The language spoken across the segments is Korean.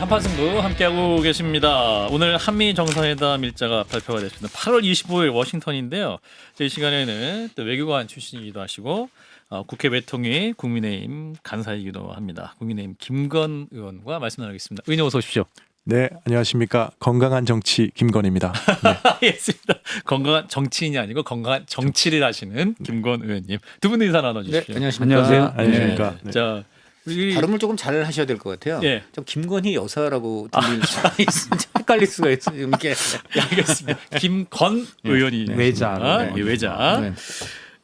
한판승부 함께하고 계십니다. 오늘 한미 정상회담 일자가 발표가 됐습니다. 8월 25일 워싱턴인데요. 이 시간에는 또 외교관 출신이기도 하시고 국회 외통위 국민의힘 간사이기도 합니다. 국민의힘 김건 의원과 말씀 나누겠습니다. 의원님 어서 오십시오. 네, 안녕하십니까. 건강한 정치 김건입니다. 네. 알겠습니다. 건강한 정치인이 아니고 건강한 정치를 하시는 김건 의원님. 두 분 인사 나눠주십시오. 네, 안녕하십니까. 안녕하세요. 안녕하십니까. 네. 자, 우리 발음을 조금 잘 하셔야 될 것 같아요. 예. 좀 김건희 여사라고 들릴 수가 있으면 헷갈릴 수가 있어요. 이렇게. 알겠습니다. 김건 의원이 외자. 예, 외자. 네.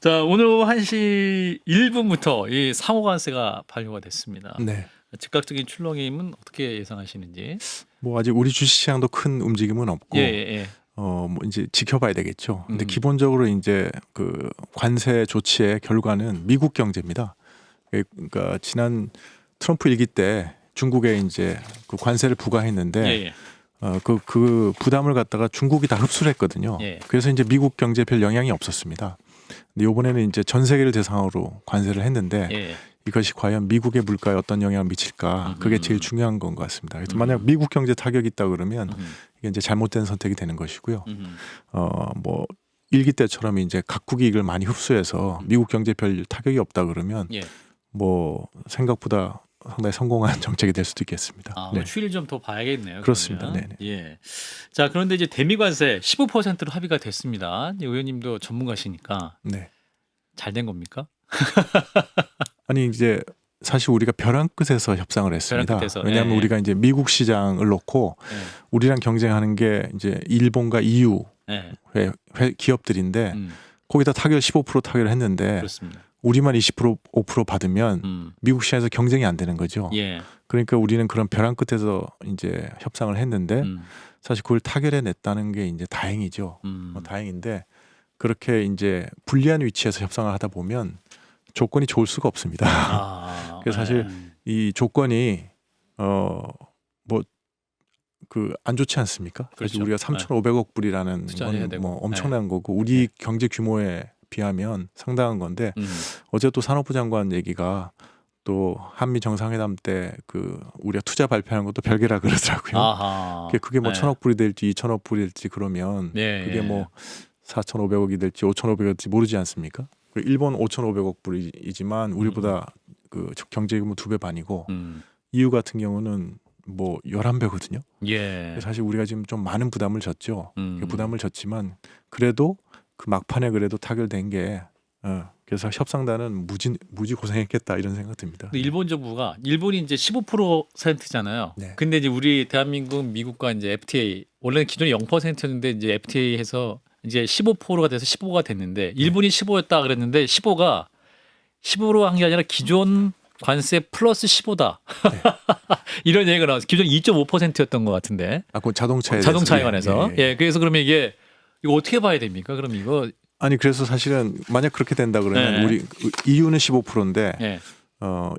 자, 오늘 1시 1분부터 이 상호관세가 발효가 됐습니다. 네. 즉각적인 출렁임은 어떻게 예상하시는지? 뭐 아직 우리 주식시장도 큰 움직임은 없고, 예. 뭐 이제 지켜봐야 되겠죠. 근데 음. 기본적으로 이제 그 관세 조치의 결과는 미국 경제입니다. 그러니까 지난 트럼프 일기 때 중국에 이제 그 관세를 부과했는데, 예. 그 부담을 갖다가 중국이 다 흡수를 했거든요. 예. 그래서 이제 미국 경제에 별 영향이 없었습니다. 근데 이번에는 이제 전 세계를 대상으로 관세를 했는데 예. 이것이 과연 미국의 물가에 어떤 영향을 미칠까? 그게 제일 중요한 건 것 같습니다. 그래서 만약 미국 경제 타격이 있다 그러면 이게 이제 잘못된 선택이 되는 것이고요. 뭐 일기 때처럼 이제 각국이 이걸 많이 흡수해서 미국 경제 별 타격이 없다 그러면 예. 뭐 생각보다 상당히 성공한 정책이 될 수도 있겠습니다. 아, 네. 추이를 좀 더 봐야겠네요. 그렇습니다. 그러면. 네네. 예. 자, 그런데 이제 대미관세 15%로 합의가 됐습니다. 의원님도 전문가시니까 네. 잘 된 겁니까? 아니 이제 사실 우리가 벼랑 끝에서 협상을 했습니다. 벼랑 끝에서. 왜냐하면 예. 우리가 이제 미국 시장을 놓고 예. 우리랑 경쟁하는 게 이제 일본과 EU 예. 기업들인데 거기다 타결 15% 타결을 했는데 그렇습니다. 우리만 20% 5% 받으면 미국 시장에서 경쟁이 안 되는 거죠. 예. 그러니까 우리는 그런 벼랑 끝에서 이제 협상을 했는데 사실 그걸 타결해 냈다는 게 이제 다행이죠. 다행인데 그렇게 이제 불리한 위치에서 협상을 하다 보면 조건이 좋을 수가 없습니다. 그래서 사실 이 조건이 뭐 그 안 좋지 않습니까? 그렇죠. 우리가 3,500억 불이라는 투자해야 건 되고. 뭐 엄청난 거고 우리 경제 규모에 비하면 상당한 건데 어제 또 산업부 장관 얘기가 또 한미 정상회담 때 그 우리가 투자 발표하는 것도 별개라 그러더라고요. 아하. 그게 뭐 1,000억 불이 될지 2,000억 불이 될지 그러면 예. 그게 뭐 4,500억이 될지 5,500억이 될지 모르지 않습니까? 일본 5,500억 불이지만 우리보다 그 경제 규모 2배 반이고 EU 같은 경우는 뭐 11배거든요. 예. 사실 우리가 지금 좀 많은 부담을 졌죠. 음. 부담을 졌지만 그래도 그 막판에 그래도 타결된 게 그래서 협상단은 무지 고생했겠다 이런 생각 듭니다. 근데 일본 정부가 일본이 이제 15%잖아요. 네. 근데 이제 우리 대한민국 미국과 이제 FTA 원래는 기존에 0%였는데 이제 FTA 해서 이제 15%가 돼서 15가 됐는데 일본이 15였다 그랬는데 15가 15로 한 게 아니라 기존 관세 플러스 15다. 네. 이런 얘기가 나와서 기존 2.5%였던 것 같은데. 그 자동차에 관해서. 예. 그래서 그러면 이거 어떻게 봐야 됩니까? 그럼 이거 아니 그래서 사실은 만약 그렇게 된다 그러면 네. 우리 EU는 15%인데 예.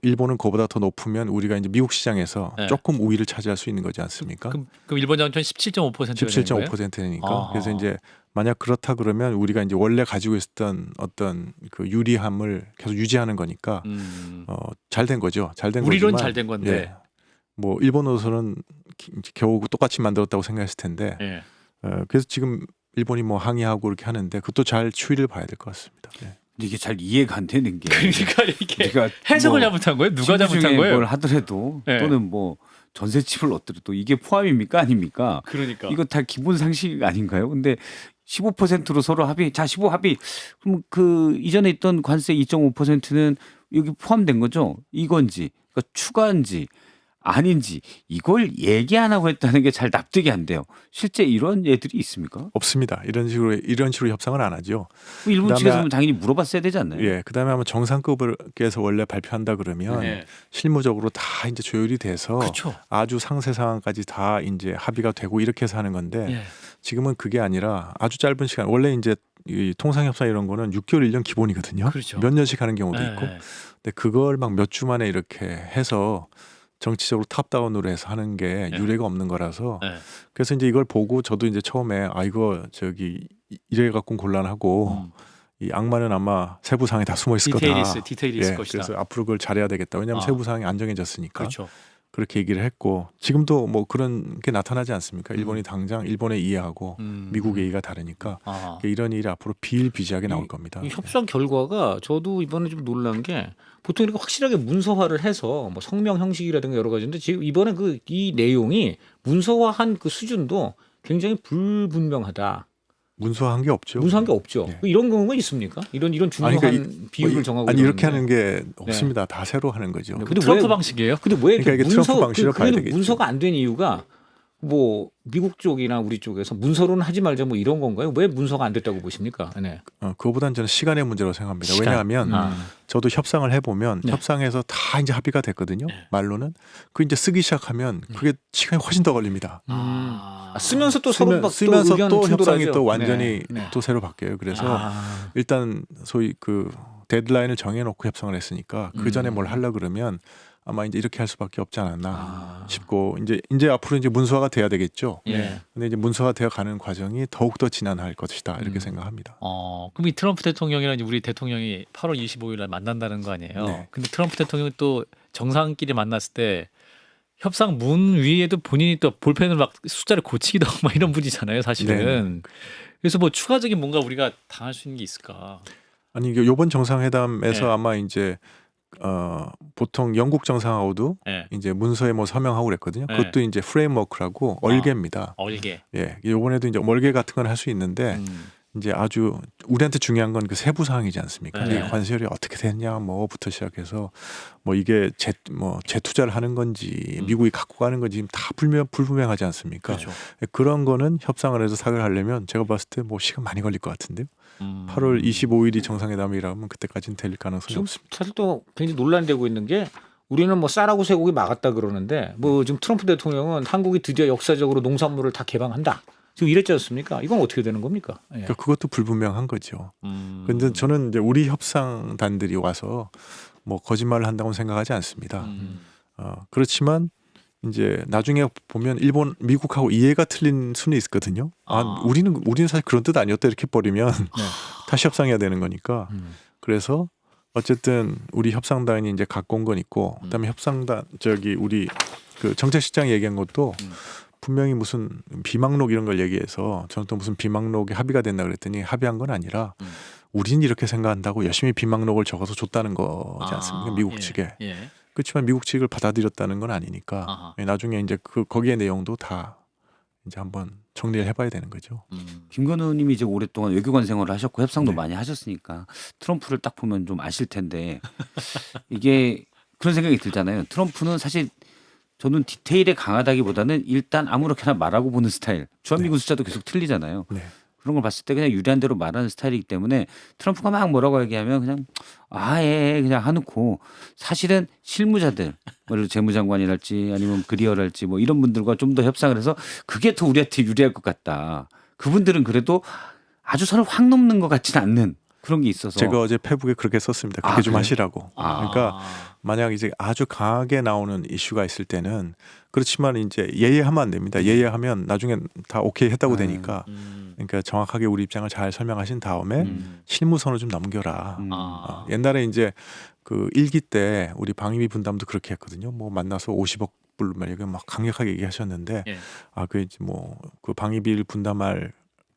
일본은 그보다 더 높으면 우리가 이제 미국 시장에서 네. 조금 우위를 차지할 수 있는 거지 않습니까? 그럼 일본 장전 17.5%가 되는 거예요? 17.5%니까. 아하. 그래서 이제 만약 그렇다 그러면 우리가 이제 원래 가지고 있었던 어떤 그 유리함을 계속 유지하는 거니까 잘 된 거죠. 잘 된 우리론 거지만 잘 된 건데. 예. 뭐 일본으로서는 겨우 똑같이 만들었다고 생각했을 텐데 예. 그래서 지금 일본이 뭐 항의하고 이렇게 하는데 그것도 잘 추이를 봐야 될 것 같습니다. 네. 이게 잘 이해가 안 되는 게 그러니까 이게 우리가 해석을 뭐 잘못한 거예요? 누가 친구 잘못한 중에 거예요? 뭘 하더라도 네. 또는 뭐 전세집을 얻더라도 이게 포함입니까 아닙니까? 그러니까 이거 다 기본 상식 아닌가요? 근데 15%로 서로 합의, 자 15 합의. 그럼 그 이전에 있던 관세 2.5%는 여기 포함된 거죠? 이건지, 그러니까 추가인지 아닌지 이걸 얘기 안 하고 했다는 게 잘 납득이 안 돼요. 실제 이런 애들이 있습니까? 없습니다. 이런 식으로 협상을 안 하죠. 일본 그다음에- 측에서는 당연히 물어봤어야 되지 않나요? 예, 그다음에 아마 정상급에서 원래 발표한다 그러면 예. 실무적으로 다 이제 조율이 돼서 그렇죠. 아주 상세 상황까지 다 이제 합의가 되고 이렇게 해서 하는 건데 예. 지금은 그게 아니라 아주 짧은 시간 원래 이제 이 통상협상 이런 거는 6개월 1년 기본이거든요. 그렇죠. 몇 년씩 하는 경우도 예. 있고. 근데 그걸 막 몇 주 만에 이렇게 해서 정치적으로 탑다운으로 해서 하는 게 예. 유례가 없는 거라서 예. 그래서 이제 이걸 보고 저도 이제 처음에 이거 이래 갖고 곤란하고 이 악마는 아마 세부 사항에 다 숨어 있을 거다. 디테일이 있을 예, 것이다. 그래서 앞으로 그걸 잘해야 되겠다. 왜냐하면 아. 세부 사항이 안 정해졌으니까. 그렇죠. 그렇게 얘기를 했고 지금도 뭐 그런 게 나타나지 않습니까? 일본이 당장 일본의 이해하고 미국의 이해가 다르니까 아. 이런 일이 앞으로 비일비재하게 나올 겁니다. 이 협상 결과가 저도 이번에 좀 놀란 게 보통 이렇게 확실하게 문서화를 해서 뭐 성명 형식이라든가 여러 가지인데 지금 이번에 이 내용이 문서화한 그 수준도 굉장히 불분명하다. 문서한 게 없죠. 문서한 게 없죠. 네. 이런 경우가 있습니까? 이런 중요한 비율을 정하고 아니 이렇게 이러는데. 하는 게 없습니다. 다 새로 하는 거죠. 네. 근데 트럼프 방식이에요? 근데 왜 그러니까 이게 트럼프 방식으로 봐야 되겠죠. 문서가 안 된 이유가 뭐 미국 쪽이나 우리 쪽에서 문서로는 하지 말자 뭐 이런 건가요? 왜 문서가 안 됐다고 보십니까? 네. 그거보다는 저는 시간의 문제라고 생각합니다. 시간. 왜냐하면 저도 협상을 해보면 네. 협상에서 다 이제 합의가 됐거든요. 네. 말로는 그 이제 쓰기 시작하면 그게 시간이 훨씬 더 걸립니다. 쓰면서 또 서로 막 쓰면서 의견 또 협상이 충돌하죠. 또 완전히 네. 네. 또 새로 바뀌어요. 그래서 아. 일단 소위 그 데드라인을 정해놓고 협상을 했으니까 그 전에 뭘 하려 그러면 아마 이제 이렇게 할 수밖에 없지 않았나 싶고 이제 앞으로 이제 문서화가 돼야 되겠죠. 예. 근데 이제 문서화 되어 가는 과정이 더욱 더 진한할 것이다 이렇게 생각합니다. 그럼 이 트럼프 대통령이랑 이제 우리 대통령이 8월 25일 날 만난다는 거 아니에요? 네. 근데 트럼프 대통령이 또 정상끼리 만났을 때 협상 문 위에도 본인이 또 볼펜을 막 숫자를 고치기도 하고 막 이런 분이잖아요, 사실은. 그래서 뭐 추가적인 뭔가 우리가 당할 수 있는 게 있을까? 아니 이게 이번 정상회담에서 네. 아마 이제 보통 영국 정상하고도 예. 이제 문서에 뭐 서명하고 그랬거든요. 네. 그것도 이제 프레임워크라고 얼개입니다. 얼게. 예, 이번에도 이제 얼개 같은 건 할 수 있는데 이제 아주 우리한테 중요한 건 그 세부 사항이지 않습니까? 네. 이 관세율이 어떻게 됐냐 뭐부터 시작해서 뭐 이게 재투자를 하는 건지 미국이 갖고 가는 건지 지금 다 불분명하지 않습니까? 그렇죠. 그런 거는 협상을 해서 사결하려면 제가 봤을 때 뭐 시간 많이 걸릴 것 같은데요. 8월 음. 25일이 정상회담이라면 그때까지는 될 가능성이 지금 없습니다. 사실 또 굉장히 논란되고 있는 게 우리는 뭐 쌀하고 쇠고기 막았다 그러는데 뭐 지금 트럼프 대통령은 한국이 드디어 역사적으로 농산물을 다 개방한다. 지금 이랬지 않습니까? 이건 어떻게 되는 겁니까? 예. 그러니까 그것도 불분명한 거죠. 근데 저는 이제 우리 협상단들이 와서 뭐 거짓말을 한다고 생각하지 않습니다. 그렇지만 이제 나중에 보면 미국하고 이해가 틀린 수는 있거든요. 우리는 사실 그런 뜻 아니었다 이렇게 버리면 다시 협상해야 되는 거니까. 그래서 어쨌든 우리 협상단이 이제 갖고 온 건 있고, 그다음에 협상단 우리 그 정책실장 얘기한 것도 분명히 무슨 비망록 이런 걸 얘기해서 저는 또 무슨 비망록에 합의가 된다 그랬더니 합의한 건 아니라 우린 이렇게 생각한다고 열심히 비망록을 적어서 줬다는 거지 않습니까? 미국 측에. 예. 그렇지만 미국 측을 받아들였다는 건 아니니까 아하. 나중에 이제 거기의 내용도 다 이제 한번 정리를 해봐야 되는 거죠. 김건우님이 이제 오랫동안 외교관 생활을 하셨고 협상도 네. 많이 하셨으니까 트럼프를 딱 보면 좀 아실 텐데 이게 그런 생각이 들잖아요. 트럼프는 사실 저는 디테일에 강하다기보다는 일단 아무렇게나 말하고 보는 스타일. 주한미군 숫자도 계속 틀리잖아요. 네. 그런 걸 봤을 때 그냥 유리한 대로 말하는 스타일이기 때문에 트럼프가 막 뭐라고 얘기하면 그냥 아예 그냥 하놓고 사실은 실무자들 뭐 재무장관이랄지 아니면 그리어랄지 뭐 이런 분들과 좀 더 협상을 해서 그게 더 우리한테 유리할 것 같다. 그분들은 그래도 아주 선을 확 넘는 것 같지는 않는 그런 게 있어서 제가 어제 페북에 그렇게 썼습니다. 그렇게 좀 그래요? 하시라고. 그러니까 만약 이제 아주 강하게 나오는 이슈가 있을 때는 그렇지만 이제 예예하면 안 됩니다. 예예하면 나중에 다 오케이 했다고 되니까 그러니까 정확하게 우리 입장을 잘 설명하신 다음에 실무선을 좀 넘겨라. 옛날에 이제 그 1기 때 우리 방위비 분담도 그렇게 했거든요. 뭐 만나서 50억 불 막 강력하게 얘기하셨는데 예. 그 이제 뭐 그 방위비를 분담할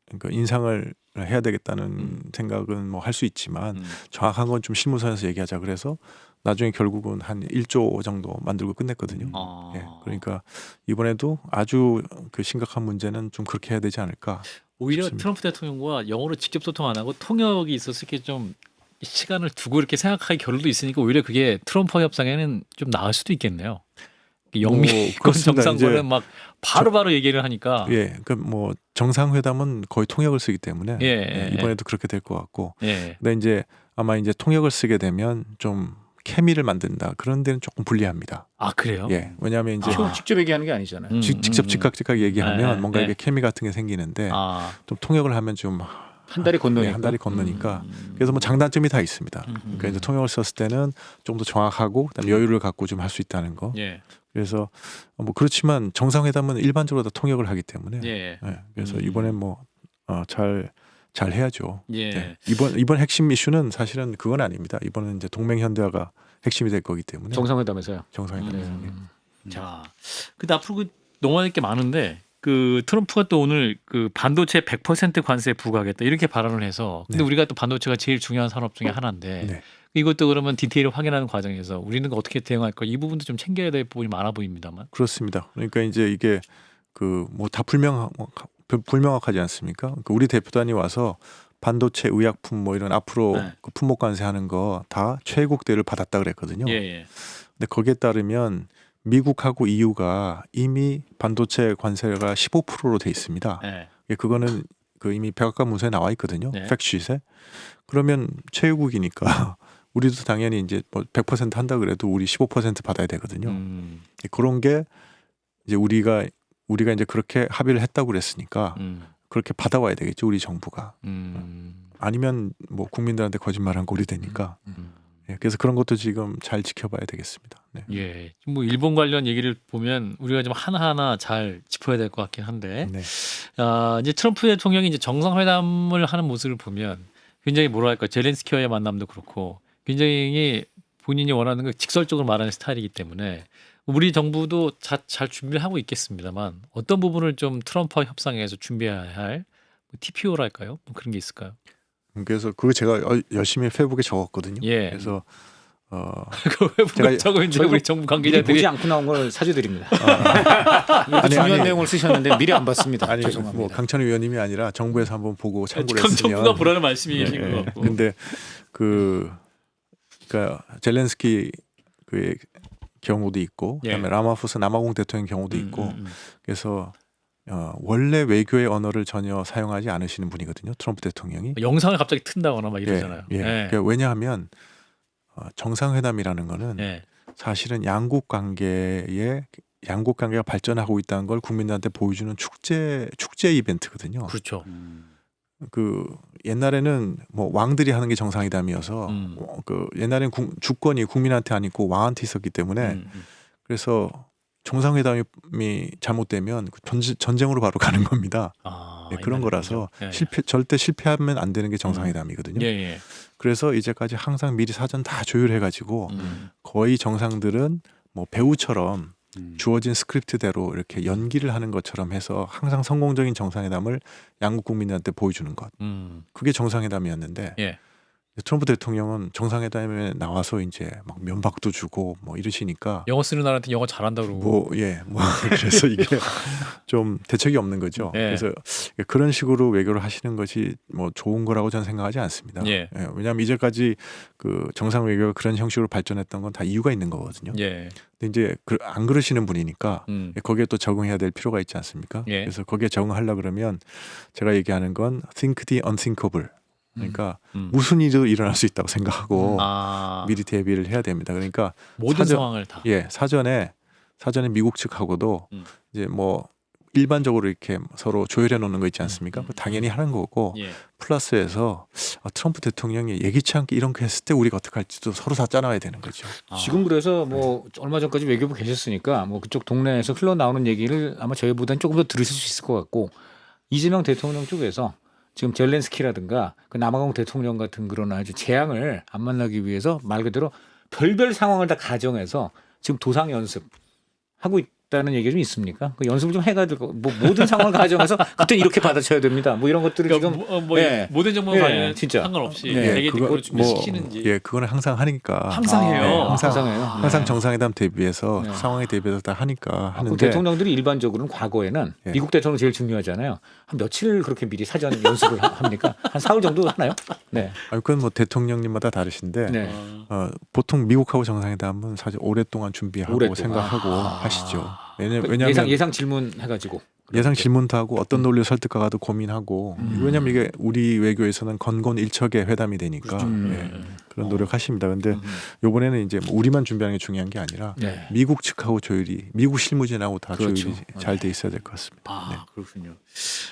그러니까 인상을 해야 되겠다는 생각은 뭐 할 수 있지만 정확한 건 좀 실무선에서 얘기하자 그래서 나중에 결국은 한 1조 정도 만들고 끝냈거든요. 예, 그러니까 이번에도 아주 그 심각한 문제는 좀 그렇게 해야 되지 않을까. 오히려 싶습니다. 트럼프 대통령과 영어로 직접 소통 안 하고 통역이 있었을 게 좀 시간을 두고 이렇게 생각할 겨를도 있으니까 오히려 그게 트럼프 협상에는 좀 나을 수도 있겠네요. 영미권 그렇습니다. 정상과는 이제 막 바로바로 얘기를 하니까. 예, 그러니까 뭐 정상회담은 거의 통역을 쓰기 때문에 예, 예, 이번에도 그렇게 될 것 같고. 예. 근데 이제 아마 이제 통역을 쓰게 되면 좀 케미를 만든다 그런 데는 조금 불리합니다. 아 그래요? 예, 왜냐하면 이제 직접 얘기하는 게 아니잖아요. 직접 즉각 얘기하면 네, 뭔가 네. 이게 케미 같은 게 생기는데 아, 좀 통역을 하면 좀 한 달이 건너니까. 예, 한 달이 건너니까 그래서 뭐 장단점이 다 있습니다. 그러니까 이제 통역을 썼을 때는 좀 더 정확하고 그다음에 여유를 갖고 좀 할 수 있다는 거. 예, 그래서 뭐 그렇지만 정상회담은 일반적으로 다 통역을 하기 때문에 예, 예, 그래서 이번에 뭐 잘 해야죠. 예. 네. 이번 핵심 이슈는 사실은 그건 아닙니다. 이번은 이제 동맹 현대화가 핵심이 될 거기 때문에 정상회담에서요. 정상회담에서. 자, 근데 앞으로 그 넘어갈 게 많은데 그 트럼프가 또 오늘 그 반도체 100% 관세 부과하겠다 이렇게 발언을 해서 근데 네. 우리가 또 반도체가 제일 중요한 산업 중에 하나인데 네. 이것도 그러면 디테일을 확인하는 과정에서 우리는 어떻게 대응할 까 이 부분도 좀 챙겨야 될 부분이 많아 보입니다만. 그렇습니다. 그러니까 이제 이게 그 뭐 다 불명확하지 않습니까? 그러니까 우리 대표단이 와서 반도체, 의약품 뭐 이런 앞으로 네. 그 품목 관세하는 거 다 최고대를 받았다 그랬거든요. 예. 근데 거기에 따르면 미국하고 EU가 이미 반도체 관세가 15%로 돼 있습니다. 예. 예, 그거는 그 이미 백악관 문서에 나와 있거든요. 네. 팩트시트에. 그러면 최고국이니까 우리도 당연히 이제 뭐 100% 한다 그래도 우리 15% 받아야 되거든요. 예, 그런 게 이제 우리가 이제 그렇게 합의를 했다고 그랬으니까 그렇게 받아와야 되겠죠, 우리 정부가. 아니면 뭐 국민들한테 거짓말한 꼴이 되니까. 예, 그래서 그런 것도 지금 잘 지켜봐야 되겠습니다. 네. 예. 뭐 일본 관련 얘기를 보면 우리가 좀 하나하나 잘 짚어야 될 것 같긴 한데 네. 이제 트럼프 대통령이 이제 정상회담을 하는 모습을 보면 굉장히 뭐랄까 젤렌스키와의 만남도 그렇고 굉장히 본인이 원하는 걸 직설적으로 말하는 스타일이기 때문에 우리 정부도 잘 준비를 하고 있겠습니다만 어떤 부분을 좀 트럼프와 협상에서 준비해야 할 TPO랄까요? 뭐 그런 게 있을까요? 그래서 그거 제가 열심히 페이북에 적었거든요. 예. 그래서 그걸 제가 적어 이제 우리 정부 미리 관계자들이 보지 않고 나온 걸 사죄드립니다. 아니, 중요한 아니. 내용을 쓰셨는데 미리 안 봤습니다. 아니 죄송합니다. 뭐 강찬호 의원님이 아니라 정부에서 한번 보고 참고를 했으면. 정부가 보라는 말씀이 계신 예, 것 예. 같고. 근데 그러니까 젤렌스키 그의 경우도 있고 예. 그다음에 라마푸스 남아공 대통령 경우도 있고 그래서 원래 외교의 언어를 전혀 사용하지 않으시는 분이거든요. 트럼프 대통령이. 영상을 갑자기 튼다거나 막 이러잖아요. 예. 그러니까 왜냐하면 정상회담이라는 거는 예. 사실은 양국 관계가 발전하고 있다는 걸 국민들한테 보여주는 축제 이벤트거든요. 그렇죠. 그 옛날에는 뭐 왕들이 하는 게 정상회담이어서 그 옛날엔 주권이 국민한테 안 있고 왕한테 있었기 때문에 그래서 정상회담이 잘못되면 전쟁으로 바로 가는 겁니다. 네, 그런 거라서 예. 절대 실패하면 안 되는 게 정상회담이거든요. 예. 그래서 이제까지 항상 미리 사전 다 조율해가지고 거의 정상들은 뭐 배우처럼 주어진 스크립트대로 이렇게 연기를 하는 것처럼 해서 항상 성공적인 정상회담을 양국 국민들한테 보여주는 것. 그게 정상회담이었는데 예. 트럼프 대통령은 정상회담에 나와서 이제 막 면박도 주고 뭐 이러시니까 영어 쓰는 나라한테 영어 잘한다 그러고. 뭐 그래서 이게 좀 대책이 없는 거죠. 예. 그래서 그런 식으로 외교를 하시는 것이 뭐 좋은 거라고 저는 생각하지 않습니다. 예. 왜냐하면 이제까지 그 정상 외교가 그런 형식으로 발전했던 건 다 이유가 있는 거거든요. 예. 근데 이제 안 그러시는 분이니까 거기에 또 적응해야 될 필요가 있지 않습니까? 예. 그래서 거기에 적응하려 그러면 제가 얘기하는 건 think the unthinkable. 그러니까 무슨 일도 일어날 수 있다고 생각하고 미리 대비를 해야 됩니다. 그러니까 모든 상황을 다. 사전에 미국 측하고도 이제 뭐 일반적으로 이렇게 서로 조율해 놓는 거 있지 않습니까? 당연히 하는 거고 예. 플러스해서 트럼프 대통령이 예기치 않게 이런 거 했을 때 우리가 어떻게 할지도 서로 다 짜놔야 되는 거죠. 지금 그래서 뭐 얼마 전까지 외교부 계셨으니까 뭐 그쪽 동네에서 흘러나오는 얘기를 아마 저희보다는 조금 더 들으실 수 있을 것 같고 이재명 대통령 쪽에서 지금 젤렌스키라든가 그 남아공 대통령 같은 그런 아주 재앙을 안 만나기 위해서 말 그대로 별별 상황을 다 가정해서 지금 도상 연습 하고 있다는 얘기가 좀 있습니까? 그 연습을 좀 해가지고 뭐 모든 상황을 가정해서 그때 이렇게 받아쳐야 됩니다. 뭐 이런 것들을 그러니까 지금 예. 모든 정보 관련 진짜 상관없이 네. 되게 그거 그걸 준비시키는지. 그거는 항상 하니까 항상 해요. 항상 정상회담 대비해서 네. 상황에 대비해서 다 하니까 그 하는데 대통령들이 일반적으로는 과거에는 예. 미국 대통령 제일 중요하잖아요. 한 며칠 그렇게 미리 사전 연습을 합니까? 한 사흘 정도 하나요? 네. 그건 뭐 대통령님마다 다르신데 네. 보통 미국하고 정상회담은 사실 오랫동안 준비하고 오랫동안. 생각하고 하시죠. 그 왜냐하면 예상 질문 해가지고 예상 질문도 하고 어떤 논리를 설득하가도 고민하고 왜냐하면 이게 우리 외교에서는 건건일척의 회담이 되니까 그런 노력하십니다. 근데 이번에는 이제 뭐 우리만 준비하는 게 중요한 게 아니라 네. 미국 측하고 조율이 미국 실무진하고 다 그렇죠. 조율이 잘 돼 있어야 될 것 같습니다. 네. 그렇군요.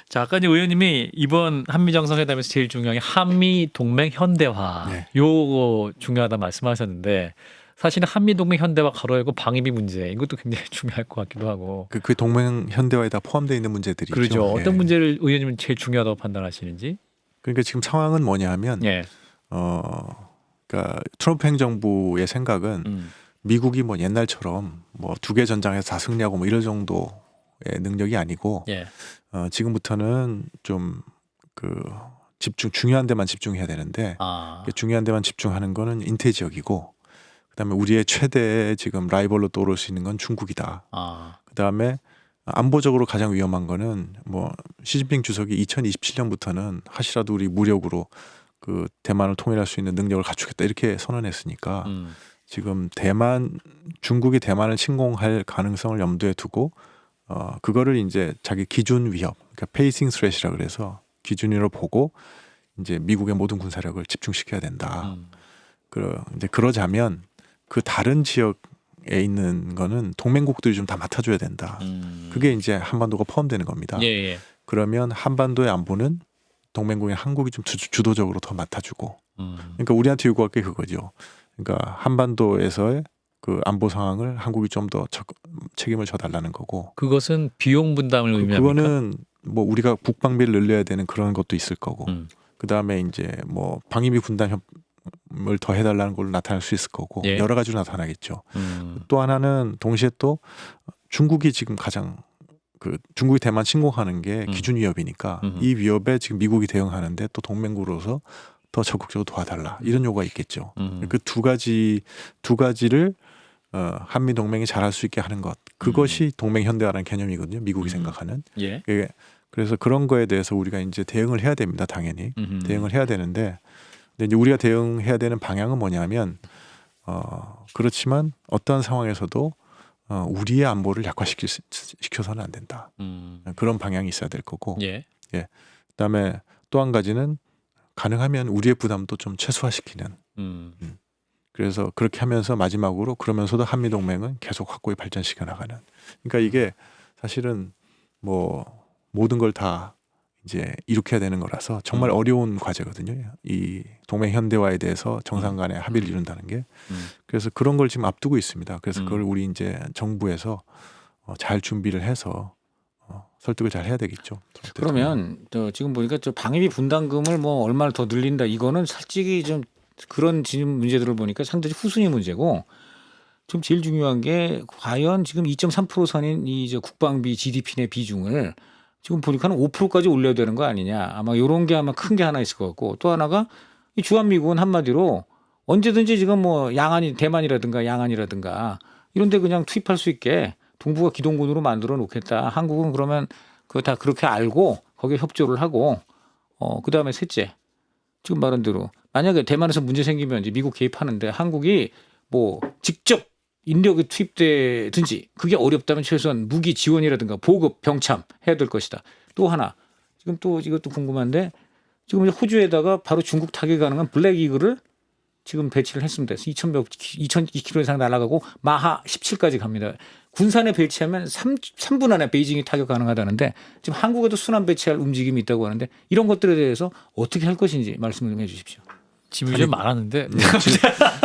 자, 아까 이제 의원님이 이번 한미 정상회담에서 제일 중요한 게 한미 동맹 현대화. 네. 요거 중요하다 말씀하셨는데 사실은 한미 동맹 현대화 가로열고 방위비 문제 이것도 굉장히 중요할 것 같기도 하고. 그 동맹 현대화에 다 포함되어 있는 문제들이죠. 그렇죠. 예. 어떤 문제를 의원님은 제일 중요하다고 판단하시는지? 그러니까 지금 상황은 뭐냐하면 예. 그러니까 트럼프 행정부의 생각은 미국이 뭐 옛날처럼 뭐 2개 전장에서 다 승리하고 뭐 이럴 정도의 능력이 아니고 예. 지금부터는 좀 그 중요한 데만 집중해야 되는데 아. 중요한 데만 집중하는 거는 인태 지역이고 그다음에 우리의 최대 지금 라이벌로 떠오를 수 있는 건 중국이다. 아. 그다음에 안보적으로 가장 위험한 거는 뭐 시진핑 주석이 2027년부터는 하시라도 우리 무력으로 그 대만을 통일할 수 있는 능력을 갖추겠다 이렇게 선언했으니까 지금 중국이 대만을 침공할 가능성을 염두에 두고 그거를 이제 자기 기준 위협, 그러니까 페이싱 스레시라 그래서 기준으로 보고 이제 미국의 모든 군사력을 집중시켜야 된다. 이제 그러자면 그 다른 지역에 있는 거는 동맹국들이 좀 다 맡아줘야 된다. 그게 이제 한반도가 포함되는 겁니다. 예, 예. 그러면 한반도의 안보는 동맹국인 한국이 좀 주도적으로 더 맡아주고. 그러니까 우리한테 요구할 게 그거죠. 그러니까 한반도에서의 그 안보 상황을 한국이 좀 더 책임을 져달라는 거고. 그것은 비용 분담을 의미합니까? 그거는 뭐 우리가 국방비를 늘려야 되는 그런 것도 있을 거고. 그 다음에 이제 뭐 방위비 분담을 더 해달라는 걸로 나타날 수 있을 거고 예. 여러 가지로 나타나겠죠. 또 하나는 동시에 또 중국이 지금 중국이 대만 침공하는 게 기준 위협이니까 이 위협에 지금 미국이 대응하는데 또 동맹국으로서 더 적극적으로 도와달라 이런 요구가 있겠죠. 그 두 가지를 한미 동맹이 잘할 수 있게 하는 것 그것이 동맹 현대화라는 개념이거든요. 미국이 생각하는. 예. 그래서 그런 거에 대해서 우리가 이제 대응을 해야 됩니다. 당연히 대응을 해야 되는데, 근데 이제 우리가 대응해야 되는 방향은 뭐냐면 그렇지만 어떠한 상황에서도 우리의 안보를 약화시켜서는 안 된다. 그런 방향이 있어야 될 거고. 예. 그다음에 또 한 가지는 가능하면 우리의 부담도 좀 최소화시키는. 그래서 그렇게 하면서 마지막으로 그러면서도 한미 동맹은 계속 확고히 발전시켜 나가는. 그러니까 이게 사실은 뭐 모든 걸 다 이제 이룩해야 되는 거라서 정말 어려운 과제거든요. 이 동맹 현대화에 대해서 정상 간의 합의를 이룬다는 게. 그래서 그런 걸 지금 앞두고 있습니다. 그래서 그걸 우리 이제 정부에서 잘 준비를 해서 설득을 잘 해야 되겠죠. 그러면 지금 보니까 저 방위비 분담금을 뭐 얼마를 더 늘린다 이거는 솔직히 좀 그런 문제들을 보니까 상당히 후순위 문제고 좀 제일 중요한 게 과연 지금 2.3% 선인 이 국방비 GDP 내 비중을 지금 보니까는 5%까지 올려야 되는 거 아니냐. 아마 이런 게 아마 큰 게 하나 있을 것 같고 또 하나가 이 주한미군은 한마디로 언제든지 지금 뭐 대만이라든가 양안이라든가 이런 데 그냥 투입할 수 있게 동북아 기동군으로 만들어 놓겠다. 한국은 그러면 그거 다 그렇게 알고 거기에 협조를 하고 그다음에 셋째 지금 말한 대로 만약에 대만에서 문제 생기면 이제 미국 개입하는데 한국이 뭐 직접 인력이 투입되든지 그게 어렵다면 최소한 무기 지원이라든가 보급, 병참 해야 될 것이다. 또 하나 지금 또 이것도 궁금한데 지금 호주에다가 바로 중국 타격 가능한 블랙 이글을 지금 배치를 했습니다. 2,002km 이상 날아가고 마하 17까지 갑니다. 군산에 배치하면 3분 안에 베이징이 타격 가능하다는데 지금 한국에도 순환 배치할 움직임이 있다고 하는데 이런 것들에 대해서 어떻게 할 것인지 말씀 좀 해 주십시오. 질문이 좀 많았는데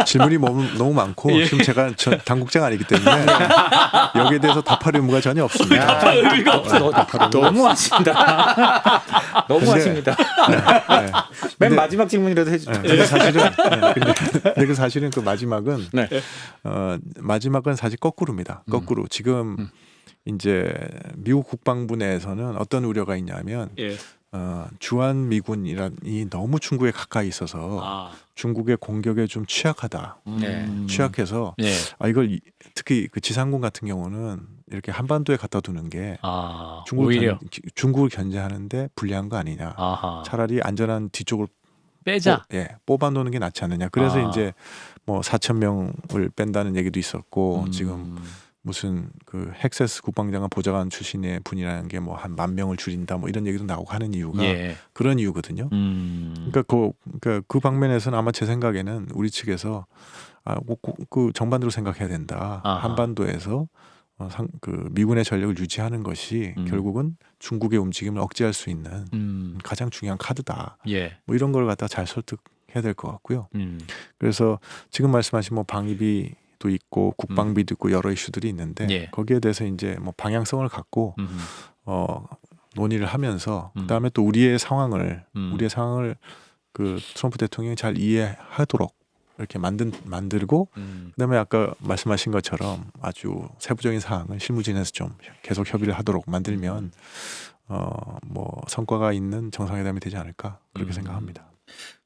질문이 너무 많고 지금 제가 당국자가 아니기 때문에 여기에 대해서 답할 의무가 전혀 없습니다. 너무하십니다. 너무하십니다. 맨 마지막 질문이라도 해주세요. 근데 사실은 그 마지막은 마지막은 사실 거꾸로입니다. 거꾸로 지금 이제 미국 국방부 내에서는 어떤 우려가 있냐면 주한 미군이 너무 중국에 가까이 있어서 중국의 공격에 좀 취약하다. 취약해서 이걸 특히 그 지상군 같은 경우는 이렇게 한반도에 갖다 두는 게 중국을 견제하는데 불리한 거 아니냐. 차라리 안전한 뒤쪽을 빼자. 뽑아 놓는 게 낫지 않느냐. 그래서 이제 뭐 4,000명을 뺀다는 얘기도 있었고 지금 무슨 그 헥세스 국방장관 보좌관 출신의 분이라는 게 뭐 한 10,000명을 줄인다 뭐 이런 얘기도 나오고 하는 이유가 그런 이유거든요. 그러니까 그 방면에서는 아마 제 생각에는 우리 측에서 그 정반대로 생각해야 된다. 한반도에서 그 미군의 전력을 유지하는 것이 결국은 중국의 움직임을 억제할 수 있는 가장 중요한 카드다. 뭐 이런 걸 갖다 잘 설득해야 될 것 같고요. 그래서 지금 말씀하신 뭐 방위비 도 있고 국방비도 있고 여러 이슈들이 있는데 거기에 대해서 이제 뭐 방향성을 갖고 논의를 하면서 그다음에 또 우리의 상황을 그 트럼프 대통령이 잘 이해하도록 이렇게 만들고 그다음에 아까 말씀하신 것처럼 아주 세부적인 사항은 실무진에서 좀 계속 협의를 하도록 만들면 뭐 성과가 있는 정상회담이 되지 않을까 그렇게 생각합니다.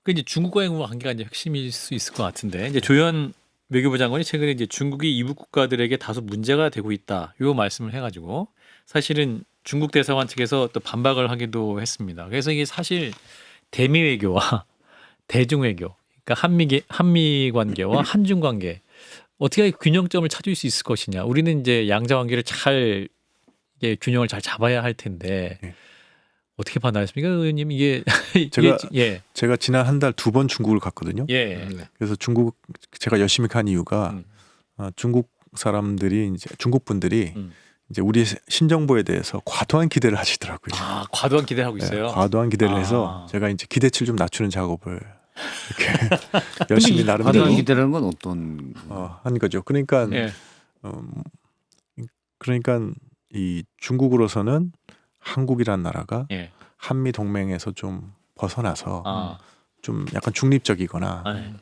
그 이제 중국과의 관계가 이제 핵심일 수 있을 것 같은데 이제 조현 외교부 장관이 최근에 이제 중국이 이북 국가들에게 다소 문제가 되고 있다. 요 말씀을 해가지고 사실은 중국 대사관 측에서 또 반박을 하기도 했습니다. 그래서 이게 사실 대미 외교와 대중 외교, 그러니까 한미 관계와 한중 관계 어떻게 균형점을 찾을 수 있을 것이냐. 우리는 이제 양자 관계를 잘 균형을 잘 잡아야 할 텐데 네. 어떻게 판단하십니까, 의원님? 이게 제가 지난 한 달 2번 중국을 갔거든요. 예. 그래서 중국 제가 열심히 간 이유가 중국 사람들이 이제 중국 분들이 이제 우리 신정부에 대해서 과도한 기대를 하시더라고요. 아, 과도한 기대하고 있어요. 네, 과도한 기대를 해서 제가 이제 기대치를 좀 낮추는 작업을 이렇게 열심히 나름대로 과도한 기대라는 건 어떤 한 거죠. 그러니까 예. 그러니까 이 중국으로서는 한국이란 나라가 예. 한미 동맹에서 좀 벗어나서 아. 좀 약간 중립적이거나 네.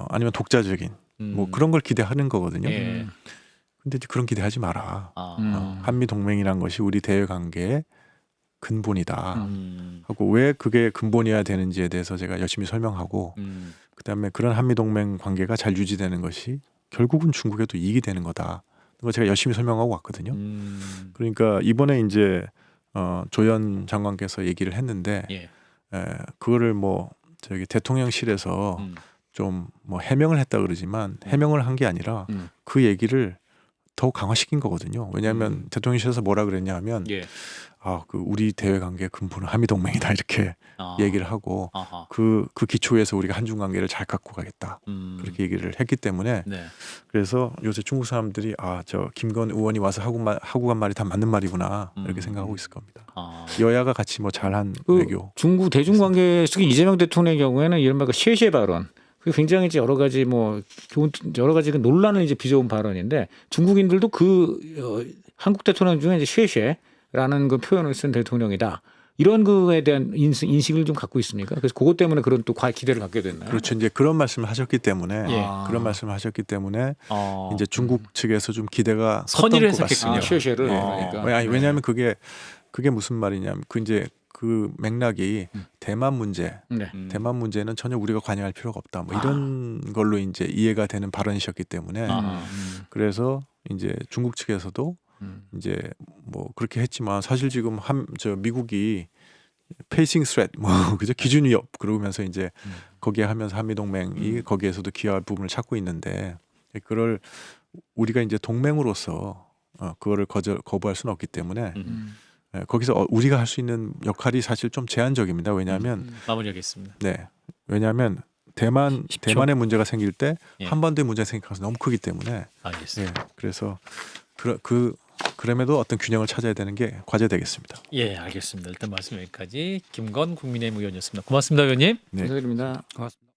아니면 독자적인 뭐 그런 걸 기대하는 거거든요. 예. 근데 이제 그런 기대하지 마라. 아. 한미 동맹이란 것이 우리 대외 관계의 근본이다. 하고 왜 그게 근본이어야 되는지에 대해서 제가 열심히 설명하고 그다음에 그런 한미 동맹 관계가 잘 유지되는 것이 결국은 중국에도 이익이 되는 거다. 그거 제가 열심히 설명하고 왔거든요. 그러니까 이번에 이제 조현 장관께서 얘기를 했는데 예. 그거를 뭐 저기 대통령실에서 좀 뭐 해명을 했다 그러지만 해명을 한 게 아니라 그 얘기를 더욱 강화시킨 거거든요. 왜냐하면 대통령실에서 뭐라 그랬냐 하면 예. 그 우리 대외 관계의 근본은 한미 동맹이다 이렇게 얘기를 하고 아하. 그 기초에서 우리가 한중 관계를 잘 갖고 가겠다 그렇게 얘기를 했기 때문에 네. 그래서 요새 중국 사람들이 저 김건 의원이 와서 하고 간 말이 다 맞는 말이구나 이렇게 생각하고 있을 겁니다. 여야가 같이 뭐 잘한 외교. 중국 대중 관계 특히 이재명 대통령의 경우에는 이른바 그 쉐쉐 발언. 그 굉장히 이제 여러 가지 여러 가지 그 논란을 이제 빚어온 발언인데 중국인들도 한국 대통령 중에 이제 쉐쉐라는 그 표현을 쓴 대통령이다. 이런 거에 대한 인식을 좀 갖고 있습니까? 그래서 그것 때문에 그런 또 기대를 갖게 됐나요? 그렇죠. 이제 그런 말씀을 하셨기 때문에 이제 중국 측에서 좀 기대가 선의를 컸던 것 했었겠군요. 같습니다. 쉐쉐를 그러니까. 왜냐하면 그게 무슨 말이냐면 그 맥락이 대만 문제, 대만 문제는 전혀 우리가 관여할 필요가 없다. 뭐 이런 걸로 이제 이해가 되는 발언이셨기 때문에 그래서 이제 중국 측에서도 이제 뭐 그렇게 했지만 사실 지금 미국이 페이싱 스트레트 그죠 기준 위협 그러면서 이제 거기에 하면서 한미 동맹이 거기에서도 기여할 부분을 찾고 있는데 그걸 우리가 이제 동맹으로서 그거를 거부할 수는 없기 때문에 거기서 우리가 할 수 있는 역할이 사실 좀 제한적입니다. 왜냐하면 마무리하겠습니다. 네, 왜냐하면 대만의 문제가 생길 때 예. 한반도의 문제가 생길 가능성이 너무 크기 때문에 알겠습니다. 그래서 그럼에도 어떤 균형을 찾아야 되는 게 과제되겠습니다. 예, 알겠습니다. 일단 말씀 여기까지 김건 국민의힘 의원이었습니다. 고맙습니다, 의원님. 네. 감사드립니다. 고맙습니다.